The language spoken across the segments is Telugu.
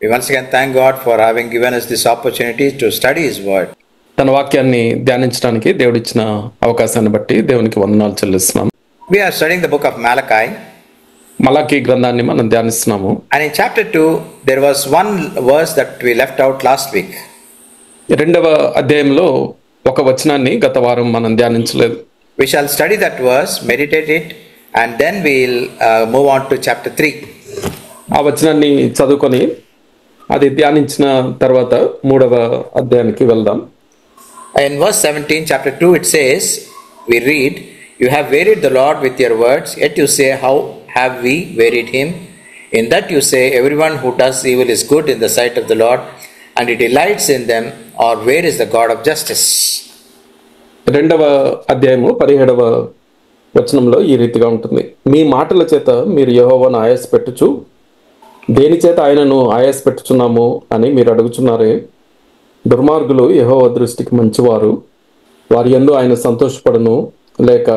We once again thank God for having given us this opportunity to study His Word. తన వాక్యాన్ని ధ్యానించడానికి దేవుడిచ్చిన అవకాశాన్ని బట్టి దేవునికి వందనాలు చెల్లిస్తున్నాం. We are studying the book of Malachi. Malachi గ్రంథాన్ని మనం ధ్యానిస్తున్నాము. And in chapter 2, there was one verse that we left out last week. రెండవ అధ్యాయంలో ఒక వచనాన్ని గత వారం మనం ధ్యానించలేదు. We shall study that verse, meditate it, and then we'll move on to chapter 3. ఆ వచనాన్ని చదువుకొని అది ధ్యానించిన తర్వాత మూడవ అధ్యాయానికి వెళ్దాం. In verse 17, chapter 2, it says, we read, "You have wearied the Lord with your words, yet you say, how have we wearied him? In that you say, everyone who does evil is good in the sight of the Lord, and he delights in them, or where is the God of justice?" రెండవ అధ్యాయము 17వ వచనంలో ఈ రీతిగా ఉంటుంది. మీ మాటల చేత మీరు యెహోవాను ఆయాసపెట్టుచు, దేని చేత ఆయనను ఆయాసపెట్టుచున్నాము అని మీరు అడుగుచున్నారే. దుర్మార్గులు యెహోవా దృష్టికి మంచివారు, వారి యందు ఆయన సంతోషపడను, లేక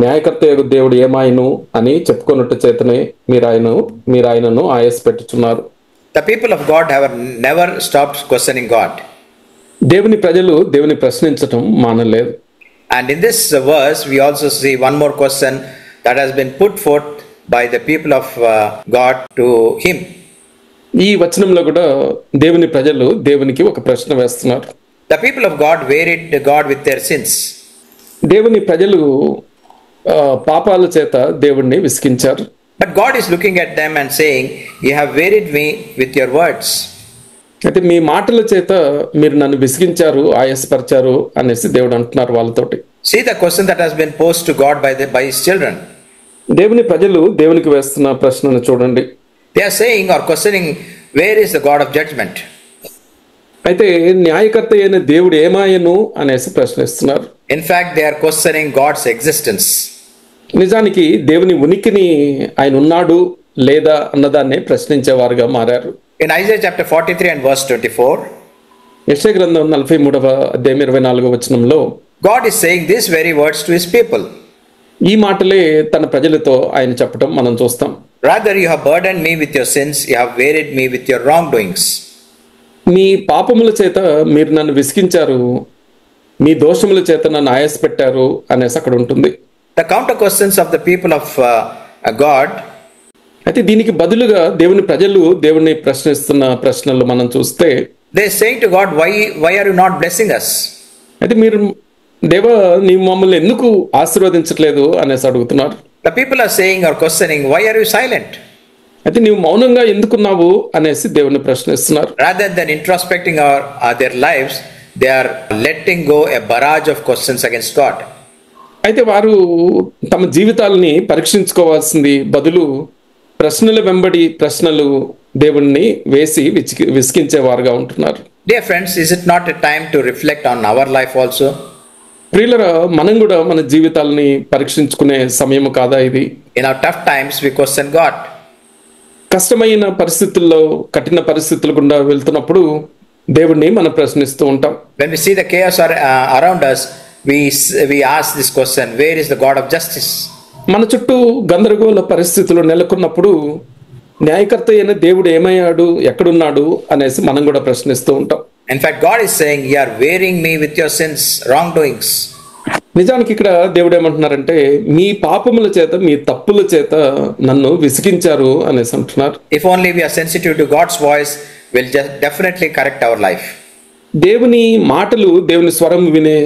న్యాయకర్త యగు దేవుడు ఏమాయను అని చెప్పుకొనుట చేతనే మీరు ఆయనను ఆయాసపెట్టుచున్నారు. The people of God have never stopped questioning God. దేవుని ప్రజలు దేవుని ప్రశ్నించటం మానలేదు. And in this verse, we also see one more question that has been put forth by the people of God to him. ఈ వచనంలో కూడా దేవుని ప్రజలు దేవునికి ఒక ప్రశ్న వేస్తున్నారు. The people of God wearied God with their sins. దేవుని ప్రజలు పాపాల చేత దేవుణ్ణి విసికించారు. But God is looking at them and saying, "You have wearied me with your words." అయితే మీ మాటల చేత మీరు నన్ను విసిగించారు, ఆయాసపరిచారు అనేసి దేవుడు అంటున్నారు వాళ్ళతోటి. See the question that has been posed to God by his children. దేవుని ప్రజలు దేవునికి వేస్తున్న ప్రశ్నను చూడండి. They are saying or questioning, where is the God of judgment? అయితే న్యాయకర్త అయిన దేవుడు ఏమాయను అనేసి ప్రశ్నిస్తున్నారు. In fact, they are questioning God's existence. నిజానికి దేవుని ఉనికిని ఆయన ఉన్నాడు లేదా అన్నదాన్ని ప్రశ్నించేవారుగా మారారు. In Isaiah chapter 43 and verse 24, యెషయా గ్రంథం 43వ అధ్యాయం 24వ వచనంలో God is saying these very words to his people. ఈ మాటలే తన ప్రజలతో ఆయన చెప్పడం మనం చూస్తాం. Rather, you have burdened me with your sins, you have wearied me with your wrongdoings. మీ పాపముల చేత మీరు నన్ను విసిగించారు, మీ దోషముల చేత నన్ను ఆయాసపెట్టారు అనేసి అక్కడ ఉంటుంది. The counter questions of the people of God. అయితే దీనికి బదులుగా దేవుని ప్రజలు దేవుని ప్రశ్నిస్తున్న ప్రశ్నలు మనం చూస్తే, They are saying to God, why are you not blessing us? అయితే మీరు దేవా నీవు మమ్మల్ని ఎందుకు ఆశీర్వదించట్లేదు అనేసి అడుగుతున్నారు. The people are saying or questioning, why are you silent? అయితే నీవు మౌనంగా ఎందుకున్నావు అనేసి దేవుని ప్రశ్నిస్తున్నారు. Rather than introspecting their lives, they are letting go a barrage of questions against God. అయితే వారు తమ జీవితాలని పరీక్షించుకోవాల్సింది బదులు ప్రశ్నల వెంబడి ప్రశ్నలు దేవుణ్ణి వేసి విసిగించేవారుగా ఉంటున్నారు. Dear friends, is it not a time to reflect on our life also? ప్రియులరా, మనం కూడా మన జీవితాలని పరీక్షించుకునే సమయం కాదా ఇది? In our tough times, we question God. కష్టమైన పరిస్థితుల్లో, కఠిన పరిస్థితుల గుండా వెళ్తున్నప్పుడు దేవుణ్ణి మనం ప్రశ్నిస్తూ ఉంటాం. When we see the chaos around us, we ask this question, where is the God of justice? మన చుట్టూ గందరగోళ పరిస్థితులు నెలకొన్నప్పుడు న్యాయకర్త అయిన దేవుడు ఏమయ్యాడు, ఎక్కడున్నాడు అనేసి మనం కూడా ప్రశ్నిస్తూ ఉంటాం. In fact, God is saying, "You are wearing me with your sins, wrongdoings." నిజానికి ఇక్కడ దేవుడు ఏమంటున్నారంటే, మీ పాపముల చేత, మీ తప్పుల చేత నన్ను విసిగించారు అనేసి అంటున్నారు. If only we are sensitive to God's voice, we'll just definitely correct our life. దేవుని మాటలు, దేవుని స్వరం వినే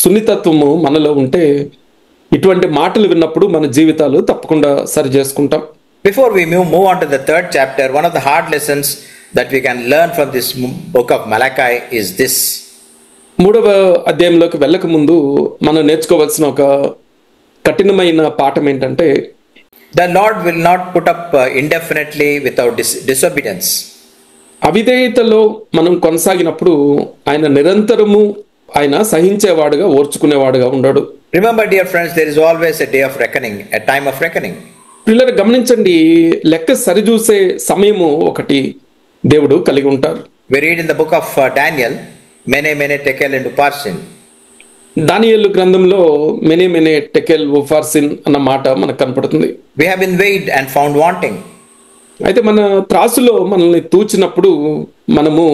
సున్నితత్వము మనలో ఉంటే ఇటువంటి మాటలు విన్నప్పుడు మన జీవితాలు తప్పకుండా సరి చేసుకుంటాం. Before we move on to the third chapter, one of the hard lessons that we can learn from this book of Malachi is this. మూడవ అధ్యాయంలోకి వెళ్ళక ముందు మనం నేర్చుకోవాల్సిన ఒక కఠినమైన పాఠం ఏంటంటే, The Lord will not put up indefinitely without disobedience. అవిధేయతలో మనం కొనసాగినప్పుడు ఆయన నిరంతరము ఆయన సహించేవాడుగా, ఓర్చుకునేవాడుగా ఉండడు. Remember, dear friends, there is always a day of reckoning, a time of reckoning. పిల్లలు గమనించండి, లెక్క సరిచూసే సమయము ఒకటి దేవుడు కలిగి ఉంటారు. We read in the book of Daniel, mene tekel and upharsin. దానియేలు గ్రంథంలో మెనే టెకెల్ ఉఫార్సిన్ అన్న మాట మనకు కనపడుతుంది. We have been weighed and found wanting. అయితే మన త్రాసులో మనల్ని తూచినప్పుడు మనము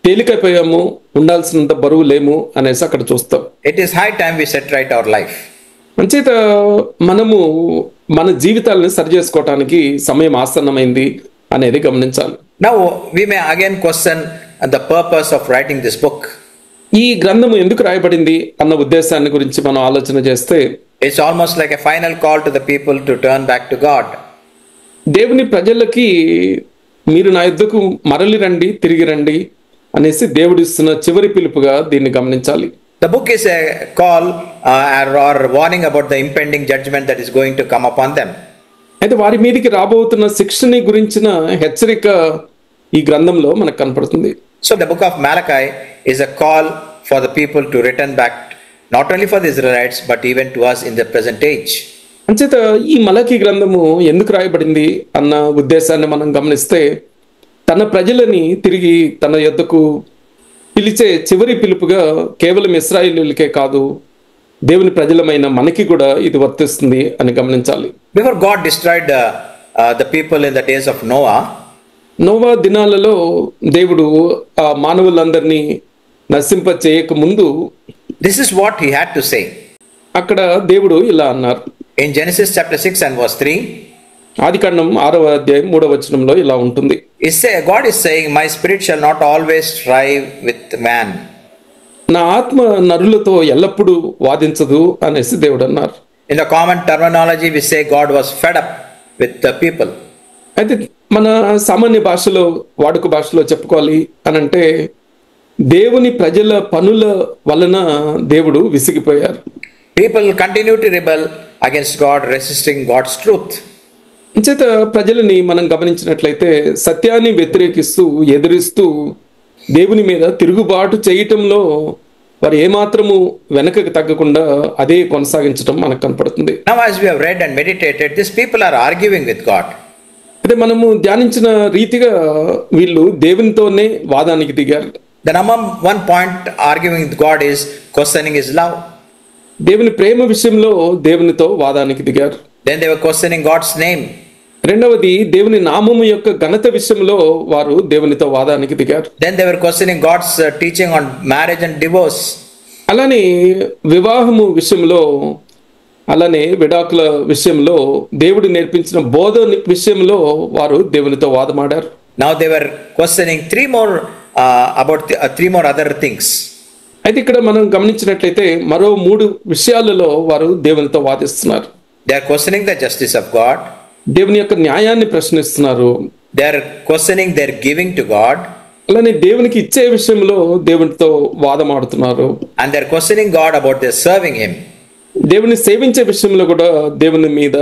తేలికైపోయాము, ఉండాల్సినంత బరువు లేము అనేసి అక్కడ చూస్తాం. It is high time we set right our life. అంచేత మనము మన జీవితాలను సరి చేసుకోవటానికి సమయం ఆసన్నమైంది అనేది గమనించాలి. Now we may again question the purpose of writing this book. ఈ గ్రంథము ఎందుకు రాయబడింది అన్న ఉద్దేశాన్ని గురించి మనం ఆలోచన చేస్తే, It's almost like a final call to the people to turn back to God. దేవుని ప్రజలకి మీరు నా యుద్ధకు మరలి రండి, తిరిగి రండి అనేసి దేవుడిస్తున్న చివరి పిలుపుగా దీన్ని గమనించాలి. The book is a call or warning about the impending judgment that is going to come upon them. అయితే వారి మీదకి రాబోతున్న శిక్షని గురించిన హెచ్చరిక ఈ గ్రంథంలో మనకు కనపడుతుంది. So the book of Malachi is a call for the people to return back, not only for the Israelites but even to us in the present age. అంచేత ఈ మలకీ గ్రంథము ఎందుకు రాయబడింది అన్న ఉద్దేశాన్ని మనం గమనిస్తే, తన ప్రజలని తిరిగి తన యొద్దకు పిలిచే చివరి పిలుపుగా కేవలం ఇశ్రాయేలీయులకే కాదు, దేవుని ప్రజలమైన మనకి కూడా ఇది వర్తిస్తుంది అని గమనించాలి. Before God destroyed the people in the days of Noah, Noah దినాలలో దేవుడు ఆ మానవులందరినీ నశింప చేయక ముందు this is what he had to say. అక్కడ దేవుడు ఇలా అన్నారు. In Genesis chapter 6 and verse 3, ఆదికాండం 6వ అధ్యాయం 3వ వచనంలో ఇలా ఉంటుంది. God is saying, my spirit shall not always strive with man. నా ఆత్మ నరులతో ఎల్లప్పుడూ వాదించదు అనేసి దేవుడు అన్నారు. In the common terminology we say God was fed up with the people. అయితే మన సామాన్య భాషలో, వాడుక భాషలో చెప్పుకోవాలి అని అంటే, దేవుని ప్రజల పనుల వలన దేవుడు విసిగిపోయారు. People continue to rebel against God, resisting God's truth. అంచేత ప్రజలని మనం గమనించినట్లయితే సత్యాన్ని వ్యతిరేకిస్తూ, ఎదిరిస్తూ దేవుని మీద తిరుగుబాటు చేయటంలో వారు ఏమాత్రము వెనకకు తగ్గకుండా అదే కొనసాగించడం మనకు కనపడుతుంది. Now as we have read and meditated, these people are arguing with God. అంటే మనము ధ్యానించిన రీతిగా వీళ్ళు దేవునితోనే వాదానికి దిగారు. The number one point arguing with God is questioning his love. దేవుని ప్రేమ విషయంలో దేవునితో వాదానికి దిగారు. Then they were questioning God's name. రెండవది దేవుని నామము యొక్క ఘనత విషయంలో వారు దేవునితో వాదానికి దిగారు. Then they were questioning God's teaching on marriage and divorce. అలానే వివాహము విషయంలో, అలానే విడాకుల విషయంలో దేవుడు నేర్పించిన బోధ విషయంలో వారు దేవునితో వాదమాడారు. Now they were questioning three more other things. అయితే ఇక్కడ మనం గమనించినట్లయితే మరో 3 విషయాలలో వారు దేవునితో వాదిస్తున్నారు. They are questioning the justice of God. దేవుని యొక్క న్యాయాన్ని ప్రశ్నిస్తున్నారు. They are questioning their giving to God. అలానే దేవునికి ఇచ్చే విషయంలో దేవునితో వాదమాడుతున్నారు. And they are questioning God about their serving him. దేవుని సేవించే విషయంలో కూడా దేవుని మీద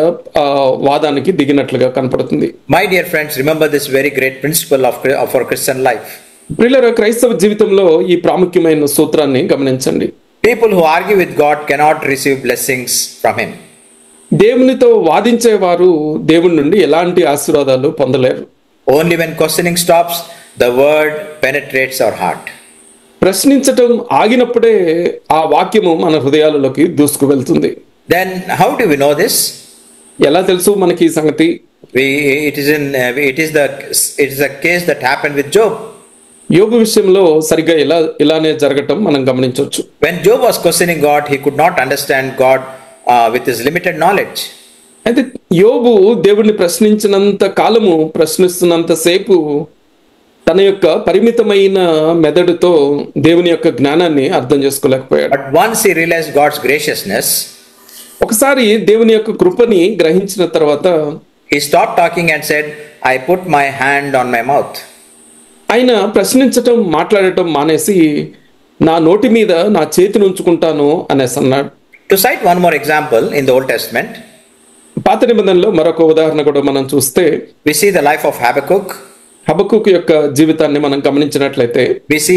వాదానికి దిగినట్లుగా కనపడుతుంది. My dear friends, remember this very great principle of our Christian life. ప్రియులారా, క్రైస్తవ జీవితంలో ఈ ప్రాముఖ్యమైన సూత్రాన్ని గమనించండి. People who argue with God cannot receive blessings from him. దేవునితో వాదించేవారు దేవుని నుండి ఎలాంటి ఆశీర్వాదాలు పొందలేరు. Only when questioning stops, the word penetrates our heart. ప్రశ్నించటం ఆగినప్పుడే ఆ వాక్యము మన హృదయాలలోకి దూసుకు వెళ్తుంది. Then how do we know this? ఎలా తెలుసు మనకి ఈ సంగతి? It is a case that happened with Job. యోబు విషయంలో సరిగ్గా ఇలానే జరగటం మనం గమనించవచ్చు. When Job was questioning God, he could not understand God with his limited knowledge. అయితే యోబు దేవుడిని ప్రశ్నించినంత కాలము, ప్రశ్నిస్తున్నంత సేపు తన యొక్క పరిమితమైన మెదడుతో దేవుని యొక్క జ్ఞానాన్ని అర్థం చేసుకోలేకపోయాడు. But once he realized God's graciousness, ఒకసారి దేవుని యొక్క కృపని గ్రహించిన తర్వాత he stopped talking and said, I put my hand on my mouth. ఆయన ప్రశ్నించటం, మాట్లాడటం మానేసి నా నోటి మీద నా చేతిని ఉంచుకుంటాను అనేసి అన్నాడు. To cite one more example in the Old Testament, పాత నిబంధనలో మరొక ఉదాహరణ కూడా మనం చూస్తే, we see the life of Habakkuk. హబక్కూకు యొక్క జీవితాన్ని మనం గమనించినట్లయితే We see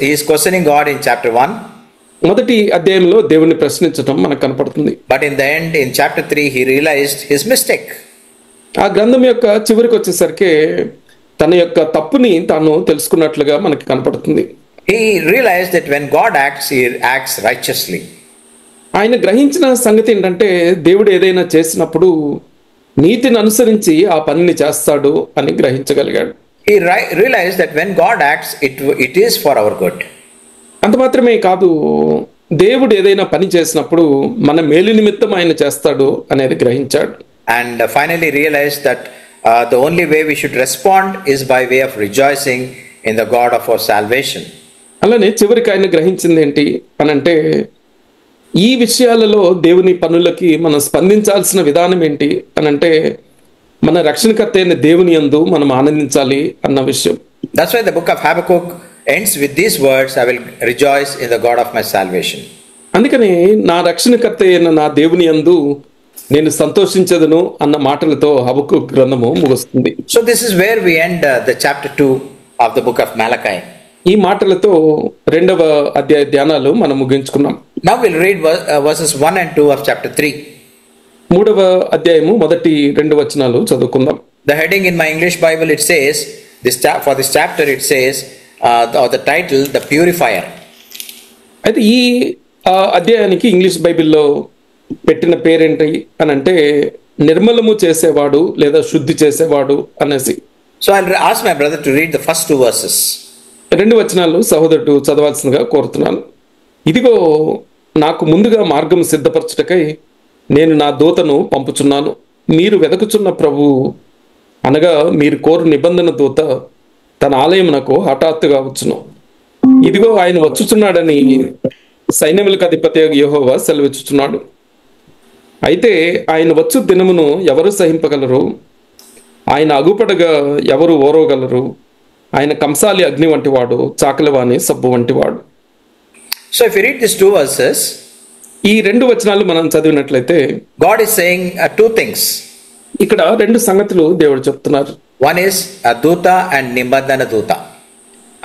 he is questioning God in chapter 1. మొదటి అధ్యాయంలో దేవుని ప్రశ్నించటం మనకు కనపడుతుంది. But in the end, in chapter 3, he realized his mistake. ఆ గ్రంథం యొక్క చివరికి వచ్చేసరికి తన యొక్క తప్పుని తాను తెలుసుకున్నట్లుగా మనకి కనపడుతుంది. He realized that when God acts, he acts righteously. ఆయన గ్రహించిన సంగతి ఏంటంటే, దేవుడు ఏదైనా చేసినప్పుడు నీతిని అనుసరించి ఆ పనిని చేస్తాడు అని గ్రహించగలిగాడు. He realized that when God acts, it is for our good. అంత మాత్రమే కాదు, దేవుడు ఏదైనా పని చేసినప్పుడు మన మేలు నిమిత్తం ఆయన చేస్తాడు అనేది గ్రహించాడు. And finally realized that the only way we should respond is by way of rejoicing in the God of our salvation. అలానే చివరికి ఆయన గ్రహించింది ఏంటి అని అంటే, ఈ విషయాలలో దేవుని పనులకి మనం స్పందించాల్సిన విధానం ఏంటి అని అంటే, మన రక్షణకర్త అయిన దేవుని యందు మనం ఆనందించాలి అన్న విషయం. That's why the book of Habakkuk ends with these words, I will rejoice in the God of my salvation. అందుకని నా రక్షణకర్త అయిన నా దేవుని యందు నేను సంతోషించదను అన్న మాటలతో హబక్కూకు గ్రంథము ముగుస్తుంది. So this is where we end the chapter 2 of the book of Malachi. ఈ మాటలతో రెండవ అధ్యాయ ధ్యానాలు మనం ముగించుకున్నాం. Now we'll read verses 1 and 2 of chapter 3. మూడవ అధ్యాయము మొదటి 2 వచనాలు చదువుకుందాం. The heading in my English Bible, it says, for this chapter it says, or the title, The Purifier. అయితే ఈ అధ్యాయానికి ఇంగ్లీష్ బైబిల్లో పెట్టిన పేరేంటి అని అంటే, నిర్మలము చేసేవాడు లేదా శుద్ధి చేసేవాడు అనేసి. So I'll ask my brother to read the first 2 verses. 2 వచనాలు సహోదరుడు చదవాల్సిందిగా కోరుతున్నాను. ఇదిగో నాకు ముందుగా మార్గం సిద్ధపరచుటకై నేను నా దూతను పంపుచున్నాను. మీరు వెదకుచున్న ప్రభువు అనగా మీరు కోరు నిబంధన దూత తన ఆలయమునకు హఠాత్తుగా వచ్చును. ఇదిగో ఆయన వచ్చుచున్నాడని సైన్యములకు అధిపతి యెహోవా సెలవిచ్చుచున్నాడు. అయితే ఆయన వచ్చు దినమును ఎవరు సహింపగలరు? ఆయన అగుపడగా ఎవరు ఓరవగలరు? ఆయన కంసాలి అగ్ని వంటివాడు, చాకలివాని సబ్బు వంటివాడు. So if you read these 2 verses, ఈ 2 వచనాలు మనం చదివినట్లయితే God is saying 2 things. ఇక్కడ 2 సంగతులు దేవుడు చెప్తున్నారు. One is Duta and Nibandhana Duta.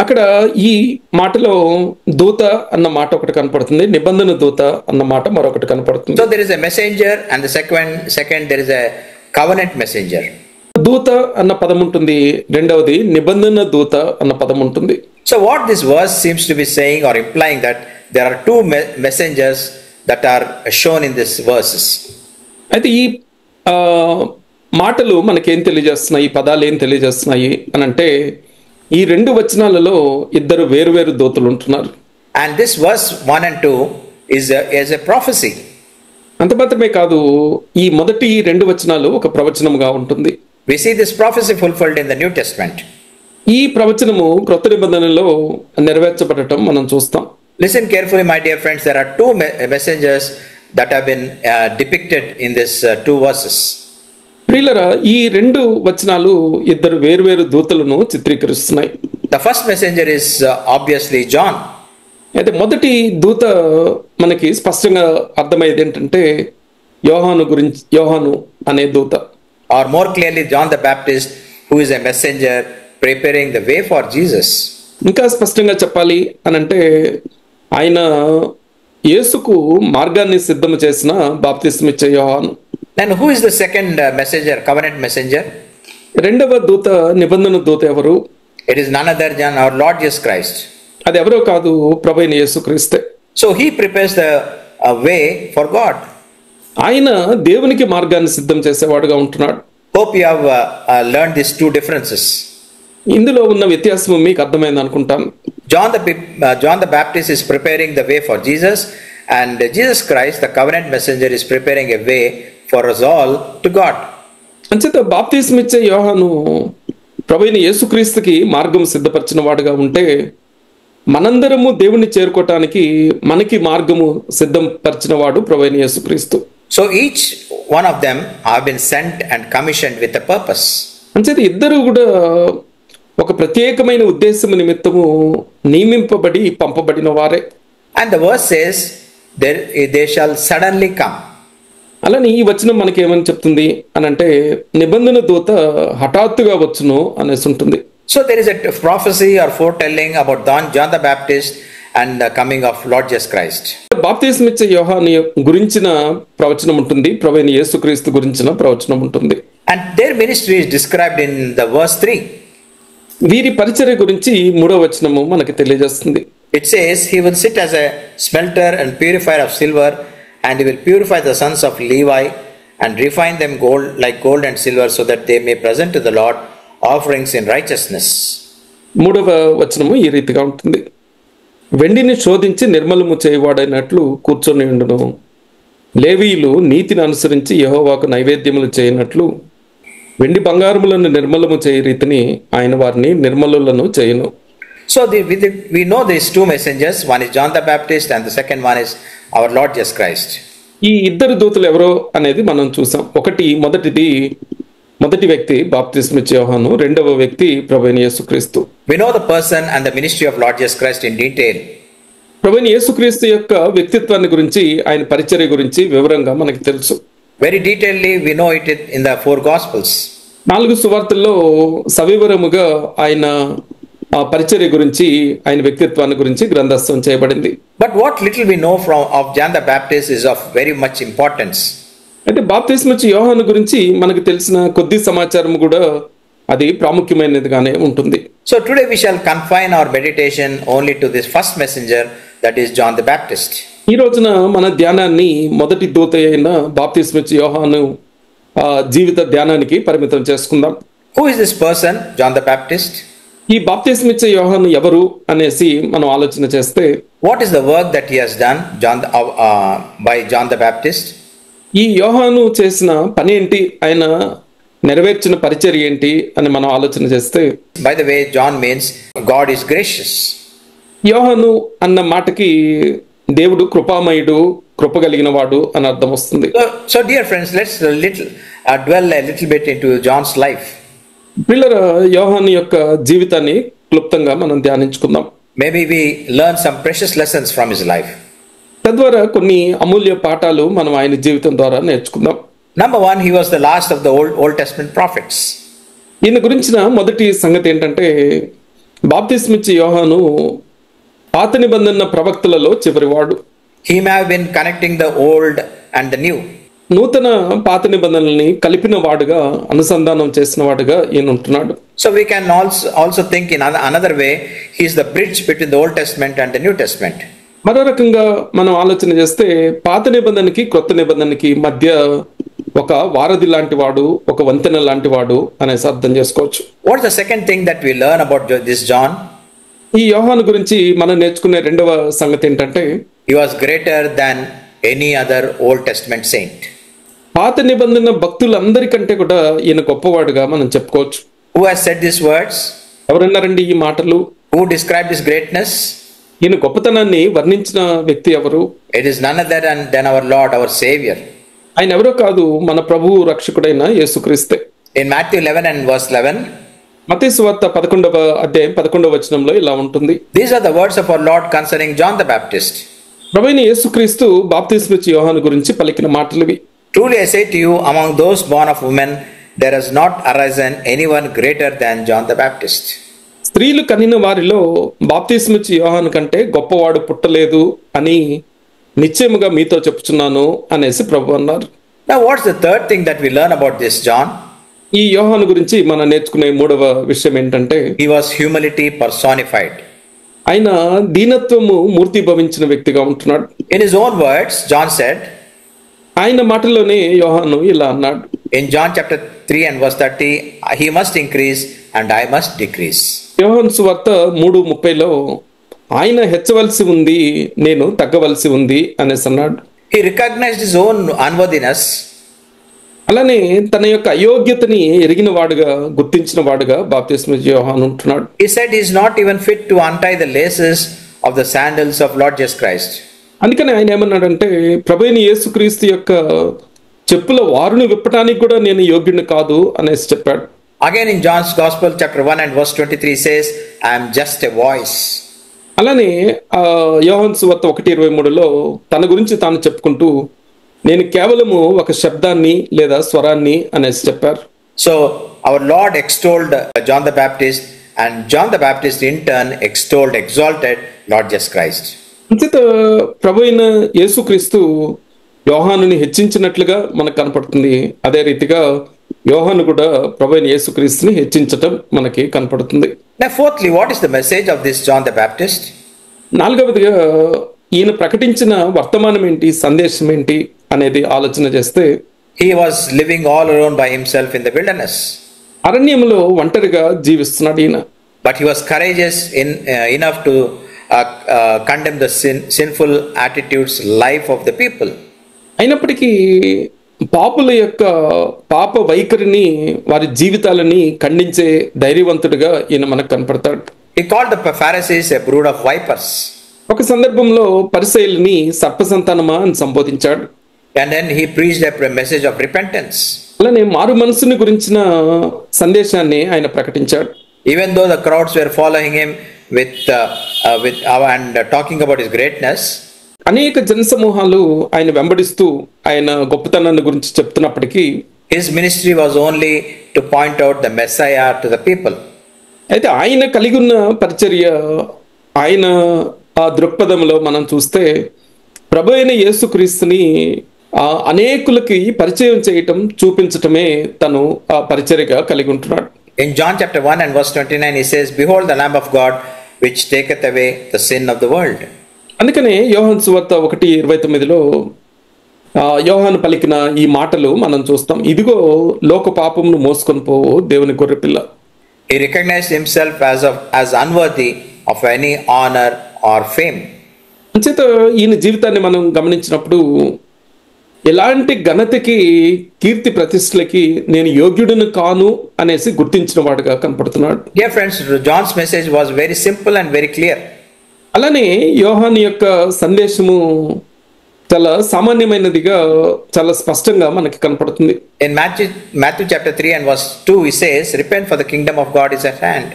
అక్కడ ఈ మాటలో దూత అన్న మాట ఒకటి కనపడుతుంది, నిబంధన దూత అన్న మాట మరొకటి కనపడుతుంది. So there is a messenger, and the second there is a covenant messenger. దూత అన్న పదం ఉంటుంది, రెండవది నిబంధన దూత అన్న పదం ఉంటుంది. So what this verse seems to be saying or implying that there are 2 messengers that are shown in these verses. అయితే ఈ మాటలు మనకేం తెలియజేస్తున్నాయి, ఈ పదాలు ఏం తెలియజేస్తున్నాయి అని అంటే, ఈ 2 వచనాలలో 2 వేరువేరు దూతలు ఉంటున్నారు. And this verse 1 and 2 is a prophecy. అంత మాత్రమే కాదు, ఈ మొదటి 2 వచనాలు ఒక ప్రవచనముగా ఉంటుంది. We see this prophecy fulfilled in the New Testament. ఈ ప్రవచనము క్రొత్త నిబంధనలో నెరవేర్చబడటం మనం చూస్తాం. Listen carefully, my dear friends. There are 2 messengers that have been depicted in this 2 verses. ప్రియులారా, ఈ 2 వచనాలు 2 వేరువేరు దూతలను చిత్రీకరిస్తున్నాయి. The first messenger is obviously John. అయితే మొదటి దూత మనకి స్పష్టంగా అర్థమయ్యేది ఏంటంటే, యోహాను అనే దూత. Or more clearly, John the Baptist, who is a messenger preparing the way for Jesus. ఇంకా స్పష్టంగా చెప్పాలి అని అంటే, ఆయన యేసుకు మార్గాన్ని సిద్ధం చేసిన బాప్తిస్మిచ్చే యోహాను. And who is the second messenger, covenant messenger? రెండవ దూత, నిబంధన దూత ఎవరు? It is none other than our Lord Jesus Christ. అది ఎవరో కాదు, ప్రభువైన యేసుక్రీస్తే. So he prepares the way for God. ఆయన దేవునికి మార్గాన్ని సిద్ధం చేసేవాడుగా ఉంటున్నాడు. Hope you have learned these 2 differences. ఇందులో ఉన్న వ్యత్యాసం మీకు అర్థమైంది అనుకుంటాను. John the Baptist is preparing the way for Jesus, and Jesus Christ, the covenant messenger, is preparing a way for us all to God. అంచేత బాప్తిస్మిచ్చే యోహాను ప్రభువైన యేసుక్రీస్తుకి మార్గం సిద్ధపరిచిన వాడుగా ఉంటే, మనందరము దేవుణ్ణి చేరుకోవటానికి మనకి మార్గము సిద్ధం పరిచిన వాడు ప్రభువైన యేసుక్రీస్తు. So each one of them have been sent and commissioned with a purpose. అంచేత ఇద్దరు కూడా ఒక ప్రత్యేకమైన ఉద్దేశం నిమిత్తము నియమింపబడి పంపబడిన వారే. And the verse says they shall suddenly come. అలానే ఈ వచనం మనకేమని చెప్తుంది అని అంటే, నిబంధన దూత హఠాత్తుగా వచ్చును అనేసి ఉంటుంది. So there is a prophecy or foretelling about John the Baptist and the coming of Lord Jesus Christ. బాప్తిస్మిచ్చే యోహాను గురించిన ప్రవచనం ఉంటుంది, ప్రభువైన యేసుక్రీస్తు గురించిన ప్రవచనం ఉంటుంది. And their ministry is described in the verse 3. వీరి పరిచర్య గురించి 3వ వచనము మనకి తెలియజేస్తుంది. It says, he will sit as a smelter and purifier of silver, and he will purify the sons of Levi and refine them like gold and silver, so that they may present to the Lord offerings in righteousness. మూడవ వచనము ఈ రీతిగా ఉంటుంది. వెండిని శోధించి నిర్మలము చేయవాడైనట్లు కూర్చొని ఉండును. లేవీయులు నీతిని అనుసరించి యెహోవాకు నైవేద్యములు చేయనట్లు వెండి బంగారములను నిర్మలము చేయ రీతిని ఆయన వారిని నిర్మలులను చేయును. So we know these two messengers. One is John the Baptist and the second one is our Lord Jesus Christ. ఈ ఇద్దరు దూతలు ఎవరో అనేది మనం చూసాం. మొదటి వ్యక్తి బాప్తిస్మిచ్చే యోహాను, రెండవ వ్యక్తి ప్రభువైన యేసుక్రీస్తు. We know the person and the ministry of Lord Jesus Christ in detail. ప్రభువైన యేసుక్రీస్తు యొక్క వ్యక్తిత్వాన్ని గురించి, ఆయన పరిచర్య గురించి వివరంగా మనకి తెలుసు. Very detailedly we know it in the 4 Gospels. 4 సువార్తల్లో సవివరముగా ఆయన పరిచర్య గురించి, ఆయన వ్యక్తిత్వాన్ని గురించి గ్రంథస్థం చేయబడింది. But what little we know of John the Baptist is of very much importance. అయితే బాప్తిస్మిచ్చే యోహాను గురించి మనకు తెలిసిన కొద్ది సమాచారం కూడా అది ప్రాముఖ్యమైనదిగానే ఉంటుంది. So today we shall confine our meditation only to this first messenger, that is John the Baptist. ఈ రోజున మన ధ్యానాన్ని మొదటి దూత అయిన బాప్తిస్మిచ్చే యోహాను జీవిత ధ్యానానికి పరిమితం చేసుకుందాం. Who is this person, John the Baptist? ఈ బాప్తిస్మిచ్చే యోహాను ఎవరు అనేసి మనం ఆలోచన చేస్తే, what is the work that he has done by John the Baptist? ఈ యోహాను చేసిన పని ఏంటి, ఆయన నెరవేర్చిన పరిచర్య ఏంటి అని మనం ఆలోచన చేస్తే, by the way, John means God is gracious. యోహాను అన్న మాటకి దేవుడు కృపామయుడు, కృప కలిగిన వాడు అని అర్థం వస్తుంది. So dear friends, let's dwell a little bit into John's life. పిల్లల యోహాను యొక్క జీవితాన్ని క్లుప్తంగా మనం ధ్యానించుకుందాం. Maybe we learn some precious lessons from his life. తద్వారా కొన్ని అమూల్య పాఠాలు మనం ఆయన జీవితం ద్వారా నేర్చుకుందాం. Number 1, he was the last of the Old Testament prophets. ఈయన గురించిన మొదటి సంగతి ఏంటంటే, బాప్తిస్మిచ్చే యోహాను పాత నిబంధన ప్రవక్తలలో చివరివాడు. He may have been connecting the old and the new. నూతన పాత నిబంధనల్ని కలిపిన వాడుగా, అనుసంధానం చేసిన వాడుగా ఈయన ఉంటున్నాడు. So we can also think in another way, he is the bridge between the Old Testament and the New Testament. మరో రకంగా మనం ఆలోచన చేస్తే, పాత నిబంధనకి క్రొత్త నిబంధనకి మధ్య ఒక వారధి లాంటి వాడు, ఒక వంతెన లాంటి వాడు అనేసి అర్థం చేసుకోవచ్చు. What is the second thing that we learn about this John? ఈ యోహాను గురించి మనం నేర్చుకునే రెండవ సంగతి ఏంటంటే, he was greater than any other Old Testament saint. పాత నిబంధన భక్తులందరికంటే కూడా ఈయన గొప్పవాడుగా మనం చెప్పుకోవచ్చు. Who has said these words? ఎవరన్నారండి ఈ మాటలు? Who described his greatness? ఈయన గొప్పతనాన్ని వర్ణించిన వ్యక్తి ఎవరు? It is none other than our Lord, our Savior. ఆయన ఎవరో కాదు, మన ప్రభువు రక్షకుడైన యేసుక్రీస్తే. In Matthew 11 and verse 11, మత్తయి సువార్త 11వ అధ్యాయం 11వ వచనంలో ఇలా ఉంటుంది. These are the words of our Lord concerning John the Baptist. ప్రభువైన యేసుక్రీస్తు బాప్తిస్మిచ్చే యోహాను గురించి పలికిన మాటలువి. Truly I say to you, among those born of women, there has not arisen anyone greater than John the Baptist. స్త్రీలు కనిన వారిలో బాప్తిస్మిచ్చే యోహాను కంటే గొప్పవాడు పుట్టలేదు అని నిశ్చయముగా మీతో చెప్పుచున్నాను అనేసి ప్రభు అన్నారు. Now what's the third thing that we learn about this John? ఈ యోహాను గురించి మనం నేర్చుకునే మూడవ విషయం ఏంటంటే, he was humility personified. ఆయన దీనత్వము మూర్తిభవించిన వ్యక్తిగా ఉంటున్నాడు. In his own words, John said, ఆయన మాటలోనే యోహాను ఇలా అన్నాడు. In John chapter 3 and verse 30, he must increase and I must decrease. యోహాను సువార్త 3:30లో ఆయన హెచ్చవలసి ఉంది, నేను తగ్గవలసి ఉంది అనేసి అన్నాడు. He recognized his own unworthiness. అలానే తన యొక్క అయోగ్యతని ఎరిగిన వాడుగా, గుర్తించిన వాడుగా బాప్తిస్మిచ్చే యోహాను ఉంటున్నాడు. He said he is not even fit to untie the laces of the sandals of Lord Jesus Christ. అందుకని ఆయన ఏమన్నాడంటే, ప్రభువైన యేసుక్రీస్తు యొక్క చెప్పుల వారుని విప్పటానికి కూడా నేను యోగ్యుని కాదు అనేసి చెప్పాడు. Again in John's Gospel chapter 1 and verse 23 says, I am just a voice. అలానే యోహాను సువార్త 1:23లో తన గురించి తాను చెప్పుకుంటూ, నేను కేవలము ఒక శబ్దాన్ని లేదా స్వరాన్ని అనేసి చెప్పారు. So our Lord extolled John the Baptist, and John the Baptist in turn exalted Lord Jesus Christ. అంచేత ప్రభు అయిన యేసుక్రీస్తు యోహానుని హెచ్చించినట్లుగా మనకు కనపడుతుంది. అదే రీతిగా యోహాను కూడా ప్రభు అయిన యేసుక్రీస్తుని హెచ్చించటం మనకి కనపడుతుంది. Now fourthly, what is the message of this John the Baptist? నాలుగవదిగా ఈయన ప్రకటించిన వర్తమానం ఏంటి, సందేశం ఏంటి అనేది ఆలోచన చేస్తే, He was living all alone by himself in the wilderness. అరణ్యంలో ఒంటరిగా జీవిస్తున్నాడు ఈయన. But he was courageous enough to condemn the sinful attitudes, life of the people. అయినప్పటికీ పాపుల యొక్క పాప వైఖరిని, వారి జీవితాలని ఖండించే ధైర్యవంతుడిగా ఈయన మనకు కనపడతాడు. He called the Pharisees a brood of vipers. ఒక సందర్భంలో పరిసయ్యులని సర్పసంతానమా అని సంబోధించాడు. And then he preached a message of repentance. అలానే మారు మనసుని గురించిన సందేశాన్ని ఆయన ప్రకటించాడు. Even though the crowds were following him and talking about his greatness, అనేక జనసమూహాలు ఆయన వెంబడిస్తూ ఆయన గొప్పతనాన్ని గురించి చెప్తున్నప్పటికీ his ministry was only to point out the Messiah to the people. అయితే ఆయన కలిగి ఉన్న పరిచర్య, ఆయన ఆ దృక్పథంలో మనం చూస్తే ప్రభు అయిన యేసుక్రీస్తుని అనేకులకి పరిచయం చేయటం, చూపించటమే తను ఆ పరిచర్యగా కలిగి ఉంటున్నాడు. In John chapter 1 and verse 29 he says, "Behold the Lamb of God which taketh away the sin of the world." అందుకనే యోహాను సువార్త 1:29లో యోహాను పలికిన ఈ మాటలు మనం చూస్తాం. ఇదిగో లోక పాపమును మోసుకొని పోవు దేవుని గొర్రెపిల్ల. He recognized himself as unworthy of any honor or fame. అంచేత ఈయన జీవితాన్ని మనం గమనించినప్పుడు ఎలాంటి ఘనతకి, కీర్తి ప్రతిష్టలకి నేను యోగ్యుడిని కాను అనేసి గుర్తించిన వాడుగా కనపడుతున్నాడు. Dear friends, John's message was very simple and very clear. అలానే యోహాను యొక్క సందేశము చాలా సామాన్యమైనదిగా, చాలా స్పష్టంగా మనకి కనపడుతుంది. In Matthew chapter 3 and verse 2 he says, "Repent, for the kingdom of God is at hand."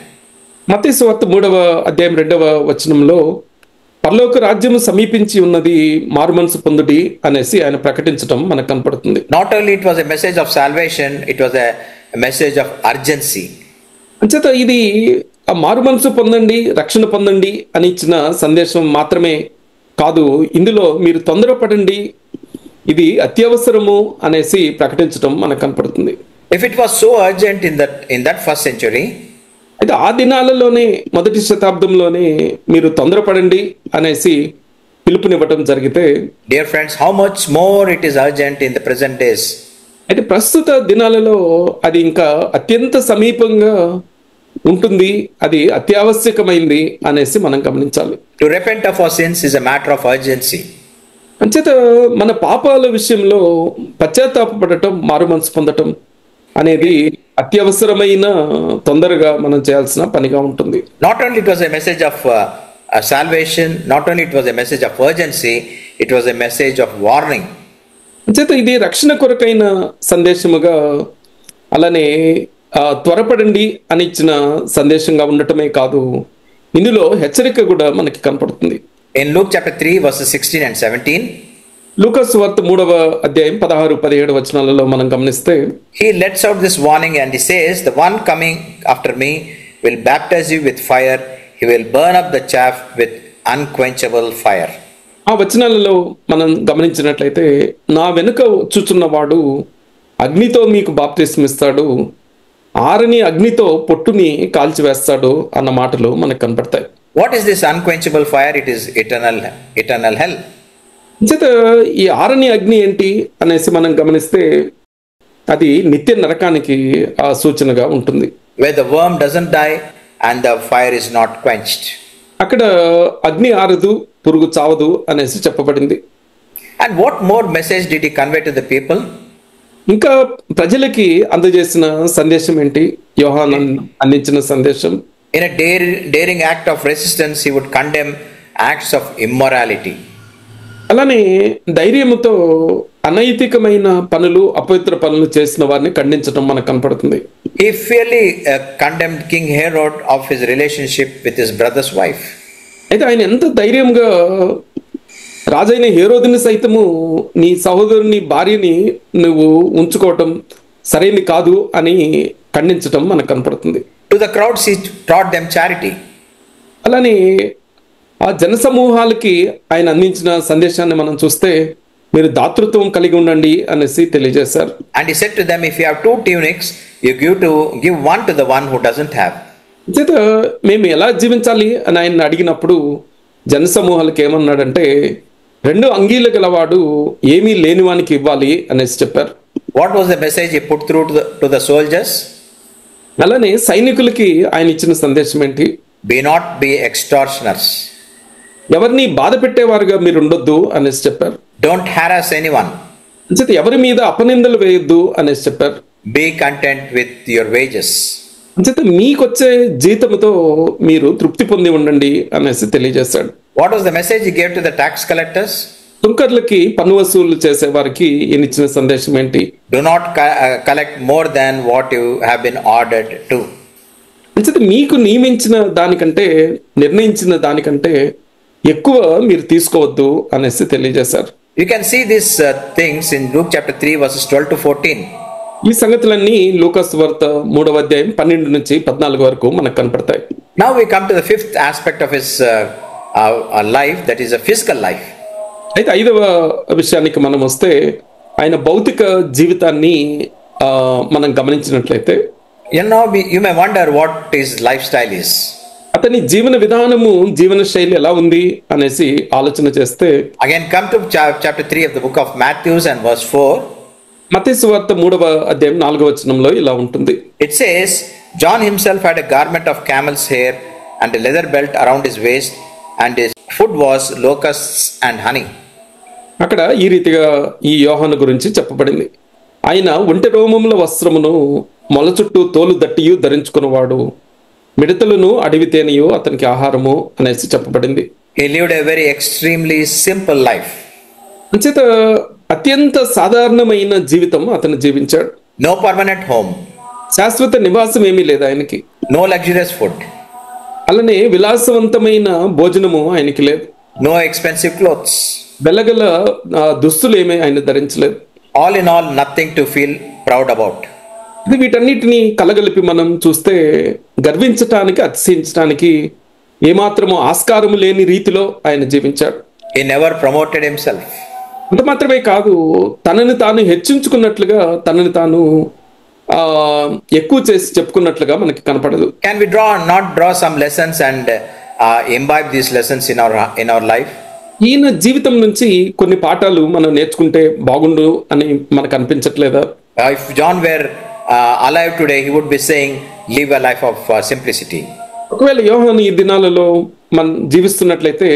మత్తయి సువార్త 3:2 పరలోక రాజ్యము సమీపించి ఉన్నది, మారుమనసు పొందుడి అనేసి ఆయన ప్రకటించడం మనకు కనపడుతుంది. Not only it was a message of salvation, it was a message of urgency. అంచేత ఇది ఆ మారుమనసు పొందండి, రక్షణ పొందండి అని ఇచ్చిన సందేశం మాత్రమే కాదు, ఇందులో మీరు తొందరపడండి, ఇది అత్యవసరము అనేసి ప్రకటించడం మనకు కనపడుతుంది. If it was so urgent in that first century, అయితే ఆ దినాలలోనే, మొదటి శతాబ్దంలోనే మీరు తొందరపడండి అనేసి పిలుపునివ్వటం జరిగితే, dear friends, how much more it is urgent in the present days. అయితే ప్రస్తుత దినాలలో అది ఇంకా అత్యంత సమీపంగా ఉంటుంది, అది అత్యావశ్యకమైంది అనేసి మనం గమనించాలి. To repent of our sins is a matter of urgency. అంచేత మన పాపాల విషయంలో పశ్చాత్తాపపడటం, మారు మనసు పొందటం అనేది అత్యవసరమైన, తొందరగా మనం చేయాల్సిన పనిగా ఉంటుంది. Not only it was a message of salvation, not only it was a message of urgency, it was a message of warning. అంచేత ఇది రక్షణ కొరకైన సందేశముగా, అలానే త్వరపడండి అని ఇచ్చిన సందేశంగా ఉండటమే కాదు, ఇందులో హెచ్చరిక కూడా మనకి కనపడుతుంది. In Luke chapter 3 verses 16 and 17, లూకా సువార్త 3:16-17 మనం గమనిస్తే, he lets out this warning and he says, "The one coming after me will baptize you with fire, he will burn up the chaff with unquenchable fire." ఆ వచనాలలో మనం గమనించినట్లయితే, నా వెనుక వచ్చుచున్నవాడు అగ్నితో మీకు బాప్తిస్మిస్తాడు, ఆరని అగ్నితో పొట్టుని కాల్చివేస్తాడు అన్న మాటలు మనకు కనపడతాయి. What is this unquenchable fire? It is eternal hell. అంచేత ఈ ఆరని అగ్ని ఏంటి అనేసి మనం గమనిస్తే, అది నిత్య నరకానికి ఆ సూచనగా ఉంటుంది. Where the worm doesn't die and the fire is not quenched. అక్కడ అగ్ని ఆరదు, పురుగు చావదు అనేసి చెప్పబడింది. And what more message did he convey to the people? ఇంకా ప్రజలకి అందజేసిన సందేశం ఏంటి? యోహాను అందించిన సందేశం, In a daring act of resistance, he would condemn acts of immorality. అలానే ధైర్యముతో అనైతికమైన పనులు, అపవిత్ర పనులు చేసిన వారిని ఖండించడం మనకు కనపడుతుంది. He fairly condemned King Herod of his relationship with his brother's wife. అయితే ఆయన ఎంత ధైర్యంగా రాజైన హేరోదుని సైతము, నీ సహోదరుని భార్యని నువ్వు ఉంచుకోవటం సరైనది కాదు అని ఖండించటం మనకు కనపడుతుంది. To the crowds he taught them charity. అలానే ఆ జనసమూహాలకి ఆయన అందించిన సందేశాన్ని మనం చూస్తే, మీరు దాతృత్వం కలిగి ఉండండి అనేసి తెలియజేశారు. And he said to them, if you have 2 tunics, you give one to the one who doesn't have. చేత మేము ఎలా జీవించాలి అని ఆయన అడిగినప్పుడు జనసమూహాలకు ఏమన్నాడంటే, 2 అంగీలు గలవాడు ఏమీ లేనివానికి ఇవ్వాలి అనేసి చెప్పారు. What was the message he put through to the soldiers? అలానే సైనికులకి ఆయన ఇచ్చిన సందేశం ఏంటి? Be extortioners. ఎవరిని బాధ పెట్టేవారుగా మీరు ఉండొద్దు అనేసి చెప్పారు. Don't harass anyone. అంచేత ఎవరి మీద అపనిందలు వేయొద్దు అనేసి చెప్పారు. Be content with your wages. అంచేత మీకొచ్చే జీతంతో మీరు తృప్తి పొంది ఉండండి అనేసి తెలియజేశాడు. What was the message he gave to the tax collectors? సుంకర్లకి పన్ను వసూలు చేసే వారికి ఈయన ఇచ్చిన సందేశం ఏంటి? Do not collect more than what you have been ordered to. అంచేత మీకు నియమించిన దానికంటే, నిర్ణయించిన దానికంటే ఎక్కువ మీరు తీసుకోవద్దు అనేసి తెలియజేశారు. You can see these things in Luke chapter 3 verses 12 to 14. ఈ సంగతులన్నీ లూకాసు సువార్త 3వ అధ్యాయం 12 నుంచి 14 వరకు మనకు కనపడతాయి. Now we come to the fifth aspect of his life, that is a physical life. అయితే 5వ విషయానికి మనం వస్తే ఆయన భౌతిక జీవితాన్ని మనం గమనించినట్లయితే, you may wonder what his lifestyle is. అతని జీవన విధానము, జీవన శైలి ఎలా ఉంది అనేసి ఆలోచన చేస్తే, again come to chapter 3 of the book of Matthew and verse 4. మత్తయి సువార్త 3వ అధ్యాయం 4వ వచనంలో ఇలా ఉంటుంది. It says, John himself had a garment of camel's hair and a leather belt around his waist, and his food was locusts and honey. అక్కడ ఈ రీతిగా ఈ యోహాను గురించి చెప్పబడింది. ఆయన ఒంటె రోమముల వస్త్రమును, మొల చుట్టూ తోలు దట్టియు ధరించుకున్నవాడు, మిడతలను అడవి తేనెయు అతనికి ఆహారము అనేసి చెప్పబడింది. He lived a very extremely simple life. అంచేత అత్యంత సాధారణమైన జీవితం అతను జీవించాడు. No permanent home. శాశ్వత నివాసం ఏమీ లేదు ఆయనకి. No luxurious food. అలానే విలాసవంతమైన భోజనము ఆయనకి లేదు. No expensive clothes. వెలగల దుస్తులు ఏమీ ఆయన ధరించలేదు. All in all, nothing to feel proud about. ఇది వీటన్నిటిని కలగలిపి మనం చూస్తే గర్వించటానికి, అతిశయించడానికి ఏమాత్రము ఆస్కారము లేని రీతిలో ఆయన జీవించాడు. He never promoted himself. అంత మాత్రమే కాదు, తనని తాను హెచ్చించుకున్నట్లుగా, తనని తాను ఎక్కువ చేసి చెప్పుకున్నట్లుగా మనకి కనపడదు. Can we not draw some lessons and imbibe these lessons in our life? ఈయన జీవితం నుంచి కొన్ని పాఠాలు మనం నేర్చుకుంటే బాగుండు అని మనకు అనిపించట్లేదా? If John were alive today, he would be saying, live a life of simplicity. ఒకవేళ యోహాను ఈ దినాలలో మనం జీవిస్తున్నట్లయితే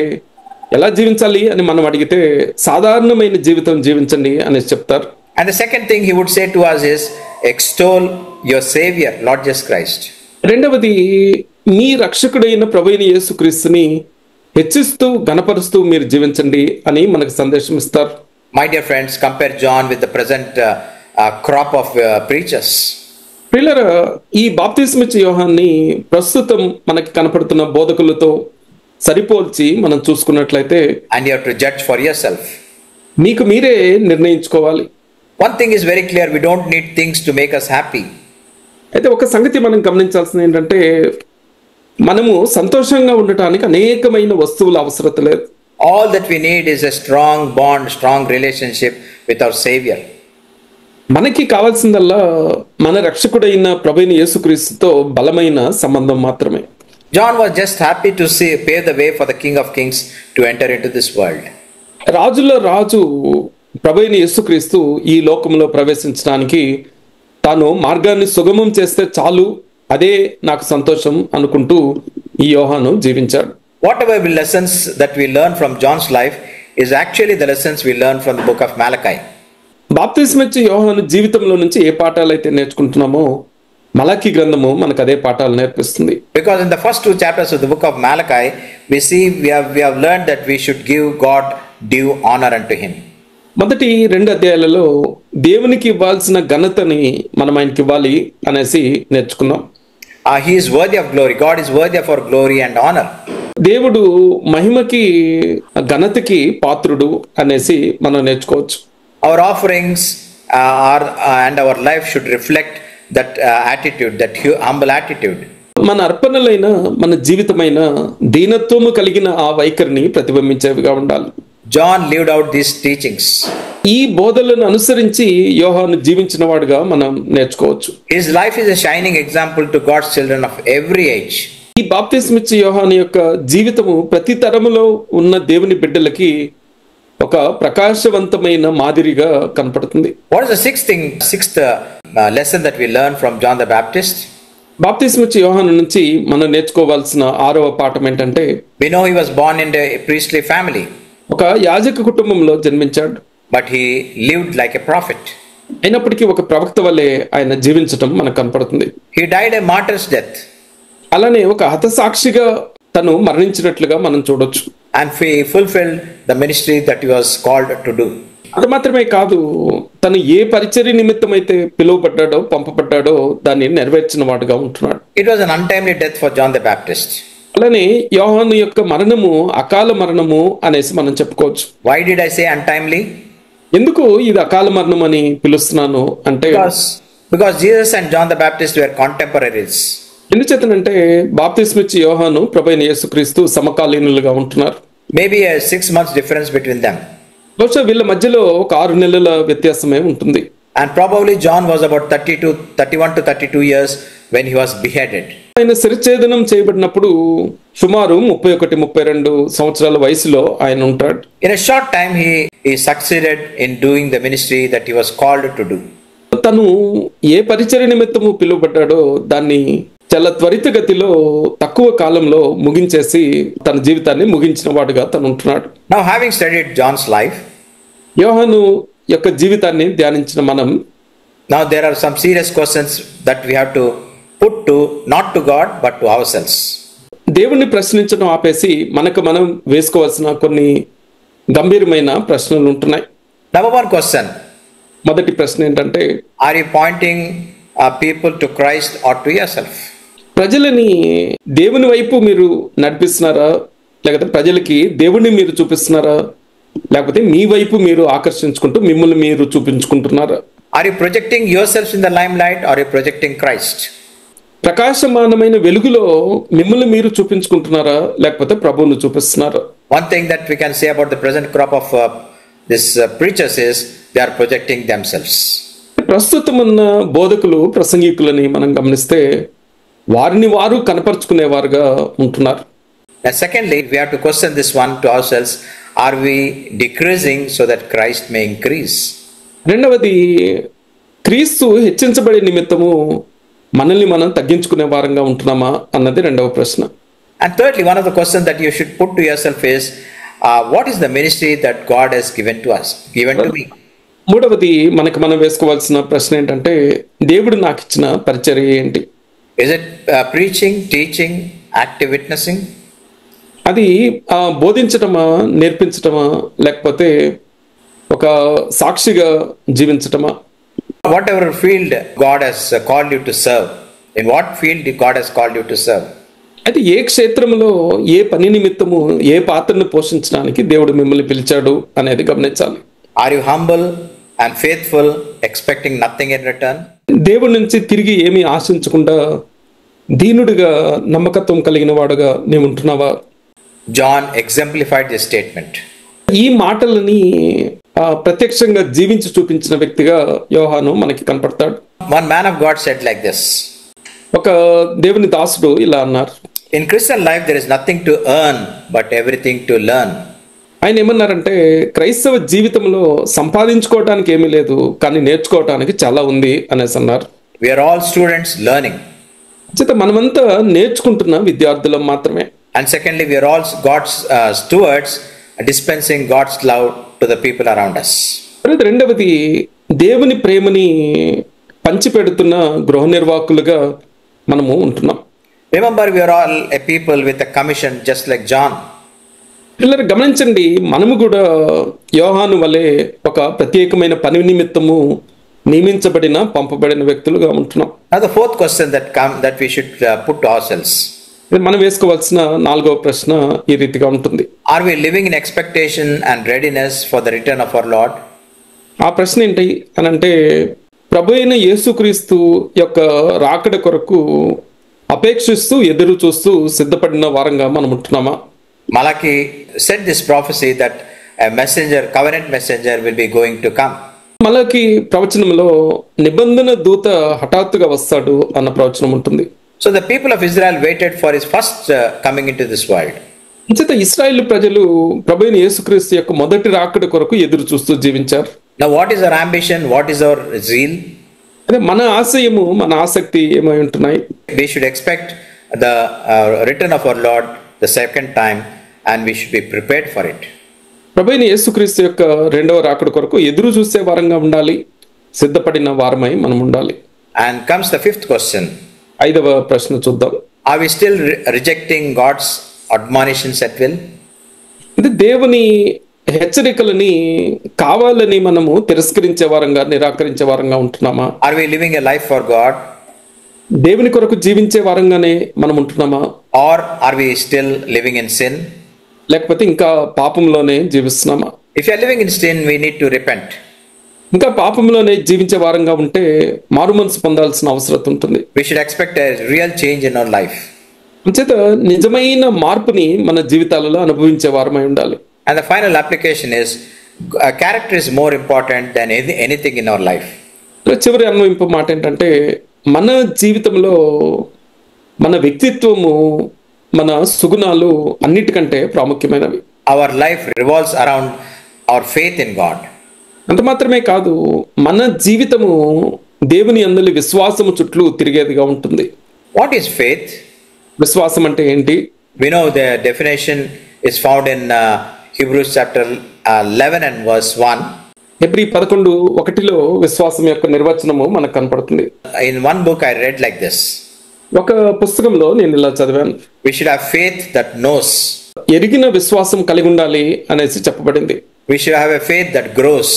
ఎలా జీవించాలి అని మనం అడిగితే సాధారణమైన జీవితం జీవించండి అనేసి చెప్తారు. And the second thing he would say to us is, extol your Savior, Lord Jesus Christ. రెండవది, మీ రక్షకుడైన ప్రభువైన యేసుక్రీస్తుని హెచ్చిస్తూ గణపరుస్తూ మీరు జీవించండి అని మనకు సందేశం ఇస్తారు. My dear friends, compare John with the present crop of preachers. ప్రియులారా, ఈ బాప్తిస్మిచ్చే యోహాన్ని ప్రస్తుతం మనకి కనపడుతున్న బోధకులతో సరిపోల్చి మనం చూసుకున్నట్లయితే, and you have to judge for yourself. మీకు మీరే నిర్ణయించుకోవాలి. One thing is very clear, we don't need things to make us happy. అయితే ఒక సంగతి మనం గమనించాల్సింది ఏంటంటే, మనము సంతోషంగా ఉండటానికి అనేకమైన వస్తువుల అవసరత లేదు. All that we need is a strong bond, strong relationship with our Savior. మనకి కావాల్సిందల్లా మన రక్షకుడైన ప్రభువైన యేసుక్రీస్తుతో బలమైన సంబంధం మాత్రమే. John was just happy to pave the way for the King of Kings to enter into this world. రాజుల రాజు ప్రభువైన యేసుక్రీస్తు ఈ లోకంలో ప్రవేశించడానికి తాను మార్గాన్ని సుగమం చేస్తే చాలు, అదే నాకు సంతోషం అనుకుంటూ ఈ యోహాను జీవించాడు. Whatever lessons that we learn from John's life is actually the lessons we learn from the book of Malachi. బాప్తిస్మిచ్చే యోహాను జీవితంలో నుంచి ఏ పాఠాలు అయితే నేర్చుకుంటున్నామో మలాకి గ్రంథము మనకు అదే పాఠాలు నేర్పిస్తుంది. Because in the first 2 chapters of the book of Malachi, we have learned that we should give God due honor unto him. మొదటి 2 అధ్యాయాలలో దేవునికి ఇవ్వాల్సిన ఘనతని మనం ఆయనకి ఇవ్వాలి అనేసి నేర్చుకున్నాం. He is worthy of glory. God is worthy of our glory and honor. దేవుడు మహిమకి, ఘనతకి పాత్రుడు అనేసి మనం నేర్చుకోవచ్చు. Our offerings and our life should reflect that attitude, that humble attitude. మన అర్పణలైన, మన జీవితమైన దీనత్వము కలిగిన ఆ వైఖరిని ప్రతిబింబించేవిగా ఉండాలి. John lived out these teachings. ఈ బోధలను అనుసరించి యోహాను జీవించిన వాడుగా మనం నేర్చుకోవచ్చు. His life is a shining example to God's children of every age. ఈ బాప్తిస్మిచ్చే యోహాను యొక్క జీవితము ప్రతి తరములో ఉన్న దేవుని బిడ్డలకి ఒక ప్రకాశవంతమైన మాదిరిగా కనపడుతుంది. What is the sixth lesson that we learn from John the Baptist? బాప్తిస్మిచ్చి యోహాను నుంచి మనం నేర్చుకోవాల్సిన 6వ పాఠం ఏంటంటే, We know he was born in a priestly family, ఒక యాజక కుటుంబంలో జన్మించాడు. but he lived like a prophet. అయినప్పటికీ ఒక ప్రవక్త వలె ఆయన జీవించటం మనకు కనపడుతుంది. He died a martyr's death. అలానే ఒక హతసాక్షిగా తను మరణించినట్లుగా మనం చూడొచ్చు. And he fulfilled the ministry that he was called to do. అది మాత్రమే కాదు, తను ఏ పరిచర్య నిమిత్తం అయితే పిలువబడ్డాడో పంపబడ్డాడో దాన్ని నెరవేర్చిన వాడుగా ఉంటున్నాడు. It was an untimely death for John the Baptist. అలానే యోహాను యొక్క మరణము అకాల మరణము అనేసి మనం చెప్పుకోవచ్చు. Why did I say untimely? ఎందుకు ఇది అకాల మరణం అని పిలుస్తున్నాను అంటే, because Jesus and John the Baptist were contemporaries. ఎందుచేతనంటే బాప్తిస్మిచ్చి యోహాను ప్రభువైన యేసుక్రీస్తు సమకాలీనులుగా ఉంటున్నారు. Maybe a 6 months difference between them. బహుశా వీళ్ళ మధ్యలో ఒక 6 నెలల వ్యత్యాసమే ఉంటుంది. And probably John was about 31 to 32 years when he was beheaded. ఆయన శిరఛేదనం చేయబడినప్పుడు సుమారు 31-32 సంవత్సరాల వయసులో ఆయన ఉంటాడు. In a short time he succeeded in doing the ministry that he was called to do. తను ఏ పరిచర్య నిమిత్తము పిలువబడ్డాడో దాన్ని చాలా త్వరితగతిలో తక్కువ కాలంలో ముగించేసి తన జీవితాన్ని ముగించిన వాడుగా తను ఉంటున్నాడు. Now, having studied John's life, యోహాను యొక్క జీవితాన్ని ధ్యానించిన మనం, now there are some serious questions that we have to put to not to God but to ourselves. దేవుణ్ణి ప్రశ్నించడం ఆపేసి మనకు మనం వేసుకోవాల్సిన కొన్ని గంభీరమైన ప్రశ్నలు ఉంటున్నాయి. Number one question. మొదటి ప్రశ్న ఏంటంటే, are you pointing people to Christ or to yourself? ప్రజలని దేవుని వైపు మీరు నడిపిస్తున్నారా, లేకపోతే ప్రజలకి దేవుణ్ణి మీరు చూపిస్తున్నారా, లేకపోతే మీ వైపు మీరు ఆకర్షించుకుంటూ మిమ్మల్ని మీరు చూపించుకుంటున్నారా? Are you projecting yourselves in the limelight or are you projecting Christ? ప్రకాశమానమైన వెలుగులో మిమ్మల్ని మీరు చూపించుకుంటున్నారా, లేకపోతే ప్రభువును చూపిస్తున్నారా? One thing that we can say about the present crop of this preachers is they are projecting themselves. ప్రస్తుతం ఉన్న బోధకులు ప్రసంగికులని మనం గమనిస్తే వారిని వారు కనపరుచుకునేవారుగా ఉంటున్నారు. And secondly, we have to question this one to ourselves: are we decreasing so that Christ may increase? రెండవది, క్రీస్తు హెచ్చించబడే నిమిత్తము మనల్ని మనం తగ్గించుకునే వారంగా ఉంటున్నామా అన్నది రెండవ ప్రశ్న. And thirdly, one of the questions that you should put to yourself is, what is the ministry that God has given to us, given to me? మూడవది, మనకు మనం వేసుకోవాల్సిన ప్రశ్న ఏంటంటే, దేవుడు నాకు ఇచ్చిన పరిచర్య ఏంటి? Is it preaching, teaching, active witnessing? అది బోధించటమా, నేర్పించటమా, లేకపోతే ఒక సాక్షిగా జీవించటమా? Whatever field God has called you to serve, in what field God has called you to serve? అయితే ఏ క్షేత్రంలో ఏ పని నిమిత్తము ఏ పాత్రను పోషించడానికి దేవుడు మిమ్మల్ని పిలిచాడు అనేది గమనించాలి. Are you humble and faithful, expecting nothing in return? దేవుడి నుంచి తిరిగి ఏమీ ఆశించకుండా దీనుడిగా నమ్మకత్వం కలిగిన వాడుగా నీవు ఉంటున్నావా? John exemplified this statement. ఈ మాటలని ప్రత్యక్షంగా జీవించి చూపించిన వ్యక్తిగా యోహాను మనకి కనపడతాడు. One man of God said like this: ఒక దేవుని దాసుడు ఇలా అన్నారు, in Christian life there is nothing to earn but everything to learn. ఆయన ఏమన్నారంటే, క్రైస్తవ జీవితంలో సంపాదించుకోవటానికి ఏమీ లేదు, కానీ నేర్చుకోవటానికి చాలా ఉంది అనేసి అన్నారు. We are all students learning. మనమంతా నేర్చుకుంటున్న విద్యార్థులం మాత్రమే. And secondly, we are all God's stewards, dispensing God's love to the people around us. రెండవది, దేవుని ప్రేమని పంచిపెడుతున్న గృహ నిర్వాహకులుగా మనము ఉంటున్నాం. Remember, we are all a people with a commission, just like John. పిల్లలు గమనించండి, మనము కూడా యోహాను వలె ఒక ప్రత్యేకమైన పని నిమిత్తము నియమించబడిన పంపబడిన వ్యక్తులుగా ఉంటున్నాం. Now the fourth question that we should put to ourselves. మనం వేసుకోవాల్సిన 4వ ప్రశ్న ఈ రీతిగా ఉంటుంది: Are we living in expectation and readiness for the return of our Lord? ఆ ప్రశ్న ఏంటి అని అంటే, ప్రభు అయిన యేసుక్రీస్తు యొక్క రాకడ కొరకు అపేక్షిస్తూ ఎదురు చూస్తూ సిద్ధపడిన వారంగా మనం ఉంటున్నామా? Malachi said this prophecy that a messenger, covenant messenger, will be going to come. మలాకి ప్రవచనంలో నిబంధన దూత హఠాత్తుగా వస్తాడు అన్న ప్రవచనం ఉంటుంది. So the people of Israel waited for his first coming into this world. అంచేత ఇశ్రాయేలు ప్రజలు ప్రభువైన యేసుక్రీస్తు యొక్క మొదటి రాకడ కొరకు ఎదురు చూస్తూ జీవించారు. Now, what is our ambition? What is our zeal? అదే మన ఆశయము, మన ఆసక్తి ఏమై ఉంటున్నాయి? We should expect the return of our Lord the second time, and we should be prepared for it. ప్రభువైన యేసుక్రీస్తు యొక్క రెండవ రాకడ కొరకు ఎదురు చూసే వారంగా ఉండాలి, సిద్ధపడిన వారమై మనం ఉండాలి. And comes the fifth question. ఐదవ ప్రశ్న చూద్దాం. Are we still rejecting God's admonitions at will? ఇది దేవుని హెచ్చరికలని కావాలని మనము తిరస్కరించే వారంగా, నిరాకరించే వారంగా ఉంటున్నామా? Are we living a life for God? దేవుని కొరకు జీవించే వారంగానే మనం ఉంటున్నామా? Or are we still living in sin? లేకపోతే ఇంకా పాపంలోనే జీవిస్తున్నామా? If you are living in sin, we need to repent. ఇంకా పాపంలోనే జీవించే వారంగా ఉంటే మారు మనసు పొందాల్సిన అవసరం ఉంటుంది. We should expect a real change in our life. అంచేత నిజమైన మార్పుని మన జీవితాలలో అనుభవించే వారమై ఉండాలి. And the final application is character is more important than anything in our life. చివరి అన్వయింపు మాట ఏంటంటే మన జీవితంలో మన వ్యక్తిత్వము, మన సుగుణాలు అన్నిటికంటే ప్రాముఖ్యమైనవి. Our life revolves around our faith in God. అంత మాత్రమే కాదు, మన జీవితము దేవుని యందు విశ్వాసము చుట్టూ తిరిగేదిగా ఉంటుంది. What is faith? విశ్వాసం అంటే ఏంటి? We know the definition is found in Hebrews chapter 11 and verse 1. Hebrew 11:1 విశ్వాసం యొక్క నిర్వచనము మనకు కనపడుతుంది. In one book I read like this. ఒక పుస్తకంలో నేను ఇలా చదివాను. We should have faith that knows. ఎరిగిన విశ్వాసం కలిగి ఉండాలి అనేసి చెప్పబడింది. We should have a faith that grows.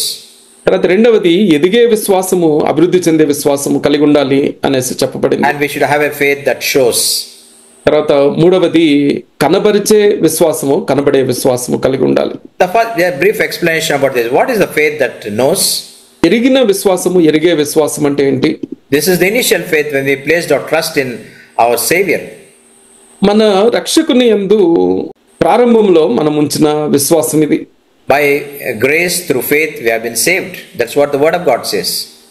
తర్వాత రెండవది ఎదిగే విశ్వాసము, అభివృద్ధి చెందే విశ్వాసము కలిగి ఉండాలి అనేసి చెప్పబడింది. And we should have a faith that shows. తర్వాత మూడవది కనబరిచే విశ్వాసము, కనబడే విశ్వాసము కలిగి ఉండాలి. The brief explanation about this. What is the faith that knows? ఎరిగిన విశ్వాసము, ఎరిగే విశ్వాసం అంటే ఏంటి? This is the initial faith when we placed our trust in our Savior. మన రక్షకుని యందు ప్రారంభంలో మనం ఉంచిన విశ్వాసం ఇది. By grace through faith we have been saved. That's what the word of God says.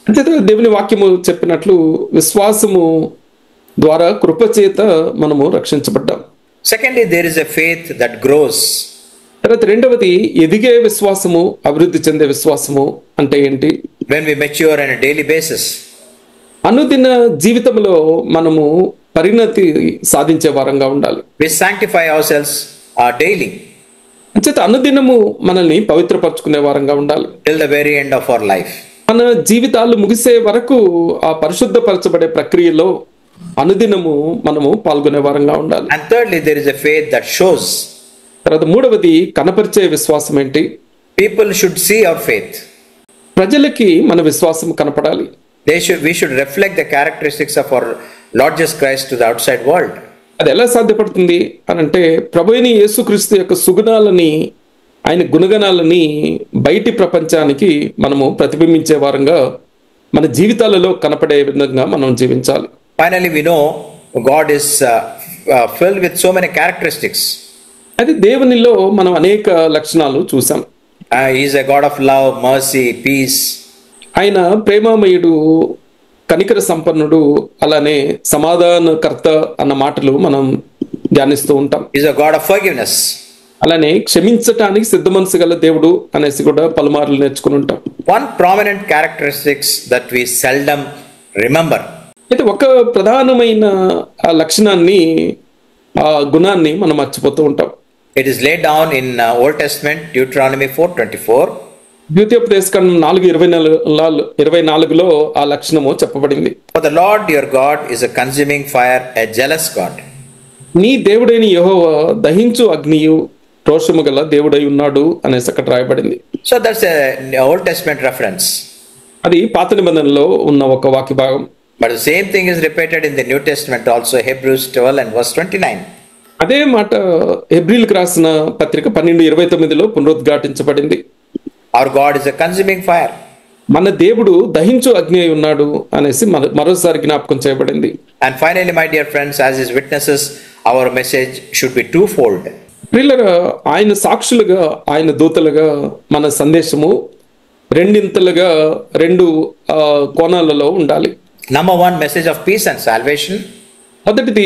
అంటే దేవుని వాక్యము చెప్పినట్లు విశ్వాసము ద్వారా కృపచేత మనము రక్షించబడ్డాం. Secondly, there is a faith that grows. తర్వాత రెండవది ఎదిగే విశ్వాసము, అభివృద్ధి చెందే విశ్వాసము అంటే ఏంటి? When we mature on a daily basis. అనుదిన జీవితంలో మనము పరిణతి సాధించే వారంగా ఉండాలి. We sanctify ourselves daily. అంచేత అనుదినము మనల్ని పవిత్రపరచుకునే వారంగా ఉండాలి. Till the very end of our life. మన జీవితాలు ముగిసే వరకు ఆ పరిశుద్ధపరచబడే ప్రక్రియలో అనుదినము మనము పాల్గొనే వారంగా ఉండాలి. And thirdly, there is a faith that shows. తర్వాత మూడవది కనపరిచే విశ్వాసం ఏంటి? People should see our faith. ప్రజలకి మన విశ్వాసం కనపడాలి. We should reflect the characteristics of our Lord Jesus Christ to the outside world. అది ఎలా సాధ్యపడుతుంది అని అంటే ప్రభువైన యేసుక్రీస్తు యొక్క సుగుణాలని, ఆయన గుణగణాలని బయటి ప్రపంచానికి మనము ప్రతిబింబించే వారంగా మన జీవితాలలో కనపడే విధంగా మనం జీవించాలి. Finally, we know God is filled with so many characteristics. అది దేవునిలో మనం అనేక లక్షణాలు చూసాం. He is a God of love, mercy, peace. ఆయన ప్రేమమయుడు, కనికర సంపన్నుడు, అలానే సమాధానకర్త అన్న మాటలు మనం ధ్యానిస్తూ ఉంటాం. He is a God of forgiveness. అలానే క్షమించటానికి సిద్ధ మనసు గల దేవుడు అనేసి కూడా పలుమార్లు నేర్చుకుని ఉంటాం. One prominent characteristics that we seldom remember. అయితే ఒక ప్రధానమైన లక్షణాన్ని, ఆ గుణాన్ని మనం మర్చిపోతూ ఉంటాం. It is laid down in Old Testament, Deuteronomy 4:24. ద్వితీయోపదేశకాండం 4:24లో ఆ లక్షణము చెప్పబడింది. For the Lord your God is a consuming fire, a jealous God. నీ దేవుడైన యెహోవా దహించు అగ్నియు, రోషము గల దేవుడై ఉన్నాడు అనేసి అక్కడ రాయబడింది. So that's a Old Testament reference. అది పాత నిబంధనలో ఉన్న ఒక వాక్య భాగం. But the same thing is repeated in the New Testament also, Hebrews 12 and verse 29. అదే మాట హెబ్రీలకు రాసిన పత్రిక 12:29లో పునరుద్ఘాటించబడింది. Our God is a consuming fire. మన దేవుడు దహించు అగ్ని అయి ఉన్నాడు అనేసి మరోసారి జ్ఞాపకం చేయబడింది. And finally, my dear friends, as his witnesses, our message should be twofold. ప్రియులారా, ఆయన సాక్షులుగా, ఆయన దూతలుగా మన సందేశము రెండింతలుగా, రెండు కోణాలలో ఉండాలి. Number one, message of peace and salvation. మొదటిది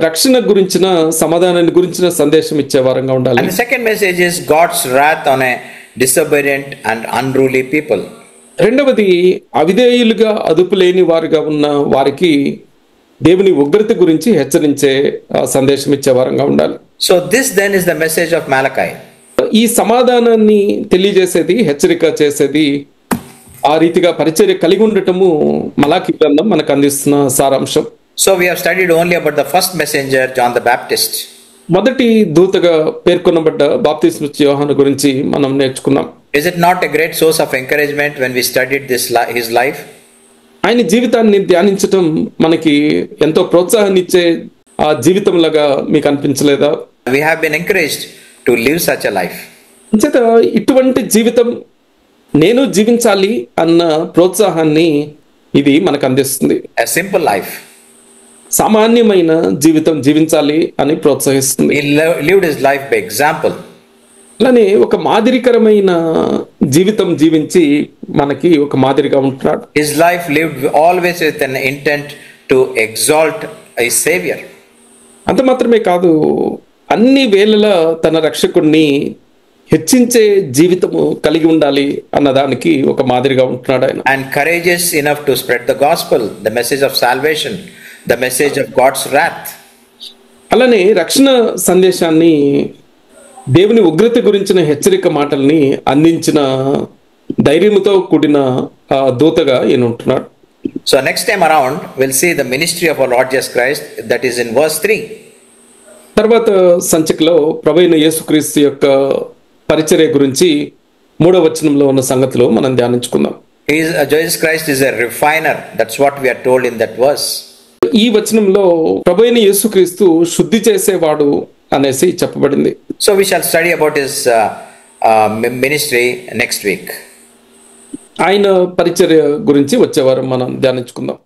రక్షణ గురించిన సమాధానాన్ని గురించిన సందేశం ఇచ్చే వారంగా ఉండాలి. And the second message is God's wrath on a disobedient and unruly people. రెండవది అవిధేయులుగా అదుపు లేని వారుగా ఉన్న వారికి దేవుని ఉగ్రత గురించి హెచ్చరించే సందేశం ఇచ్చే వారంగా ఉండాలి. So this then is the message of Malachi. ఈ సమాధానాన్ని తెలియజేసేది, హెచ్చరిక చేసేది, ఆ రీతిగా పరిచర్య కలిగి ఉండటము మలాకి గ్రంథం మనకు అందిస్తున్న సారాంశం. So we have studied only about the first messenger, John the Baptist. మొదటి దూతగా పేర్కొనబడ్డ బాప్తిస్మిచ్చే యోహాను గురించి మనం నేర్చుకున్నాం. Is it not a great source of encouragement when we studied his life? ఆయన జీవితాన్ని ధ్యానించటం మనకి ఎంతో ప్రోత్సాహాన్ని ఇచ్చే ఆ జీవితంలాగా మీకు అనిపించలేదా? We have been encouraged to live such a life. అంచేత ఇటువంటి జీవితం నేను జీవించాలి అన్న ప్రోత్సాహాన్ని ఇది మనకు అందిస్తుంది. A simple life. సామాన్యమైన జీవితం జీవించాలి అని ప్రోత్సహిస్తుంది. He lived his life by example. అలానే ఒక మాదిరికరమైన జీవితం జీవించి మనకి ఒక మాదిరిగా ఉంటున్నాడు. His life lived always with an intent to exalt his savior. అంత మాత్రమే కాదు, అన్ని వేళలా తన రక్షకుడిని హెచ్చించే జీవితము కలిగి ఉండాలి అన్నదానికి ఒక మాదిరిగా ఉంటున్నాడు ఆయన. And courageous enough to spread the gospel, the message of salvation, the message of God's wrath. అలానే రక్షణ సందేశాన్ని, దేవుని ఉగ్రత గురించిన హెచ్చరిక మాటల్ని అందించిన ధైర్యంతో కూడిన దూతగా ఈయన ఉంటున్నాడు. So next time around we'll see the ministry of our Lord Jesus Christ, that is in verse 3. తర్వాత సంచికలో ప్రభువైన యేసుక్రీస్తు యొక్క పరిచర్య గురించి 3వ వచనంలో ఉన్న సంగతులు మనం ధ్యానించుకుందాం. Jesus Christ is a refiner. That's what we are told in that verse. ఈ వచనంలో ప్రభువైన యేసుక్రీస్తు శుద్ధి చేసేవాడు అనేసి చెప్పబడింది. So we shall study about his ministry next week. ఆయన పరిచర్య గురించి వచ్చే వారం మనం ధ్యానించుకుందాం.